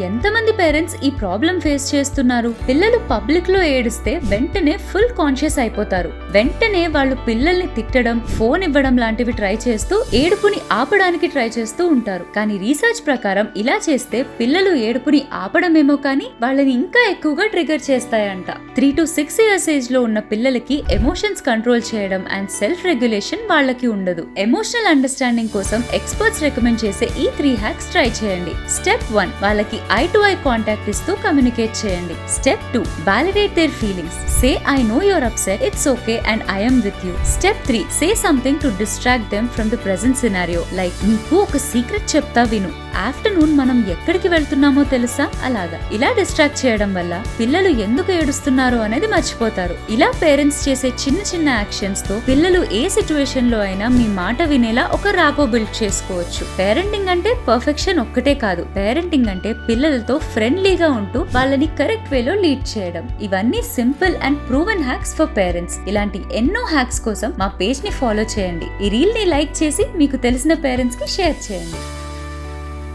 ఎంతమంది పేరెంట్స్ ఈ problem face చేస్తున్నారు? పిల్లలు పబ్లిక్ లో ఏడిస్తే వెంటనే ఫుల్ కాన్షియస్ అయిపోతారు. వెంటనే వాళ్ళు పిల్లల్ని తిట్టడం, ఫోన్ ఇవ్వడం లాంటివి ట్రై చేస్తూ ఏడుపుని ఆపడానికి ట్రై చేస్తూ ఉంటారు. కానీ రీసెర్చ్ ప్రకారం ఇలా చేస్తే పిల్లలు ఏడుపుని ఆపడమేమో కానీ వాళ్ళని ఇంకా ఎక్కువగా ట్రిగర్ చేస్తాయంట. 3 to 6 years ఏజ్ లో ఉన్న పిల్లలకి ఎమోషన్స్ కంట్రోల్ చేయడం అండ్ సెల్ఫ్ రెగ్యులేషన్ వాళ్ళకి ఉండదు. ఎమోషనల్ అండర్స్టాండింగ్ కోసం ఎక్స్పర్ట్స్ రికమెండ్ చేసే ఈ 3 హ్యాక్స్ ట్రై చేయండి. స్టెప్ 1, వాళ్ళకి ఐ టు ఐ కాంటాక్ట్ ఇస్తూ కమ్యూనికేట్ చేయండి. Step 2, validate their feelings. Say I know you're upset, it's okay and I am with you. Step 3, say something to distract them from the present scenario. Like, నీకు ఒక secret చెప్తా విను, afternoon మనం ఎక్కడికి వెళ్తున్నామో తెలుసా? అలాగా ఇలా డిస్ట్రాక్ట్ చేయడం వల్ల పిల్లలు ఎందుకు ఏడుస్తున్నారో అనేది మర్చిపోతారు. ఇలా పేరెంట్స్ చేసే చిన్న చిన్న యాక్షన్స్ తో పిల్లలు ఏ సిచ్యువేషన్ లో అయినా మీ మాట వినేలా ఒక రాపో బిల్డ్ చేసుకోవచ్చు. పేరెంటింగ్ అంటే పర్ఫెక్షన్ ఒక్కటే కాదు. పేరెంటింగ్ అంటే పిల్లలతో ఫ్రెండ్లీగా ఉంటూ వాళ్ళని కరెక్ట్ వేలో లీడ్ చేయడం. ఇవన్నీ simple and proven hacks for parents. ఇలాంటి ఎన్నో హ్యాక్స్ కోసం మా పేజ్ ని ఫాలో చేయండి. ఈ రీల్ ని లైక్ చేసి మీకు తెలిసిన పేరెంట్స్ కి షేర్ చేయండి.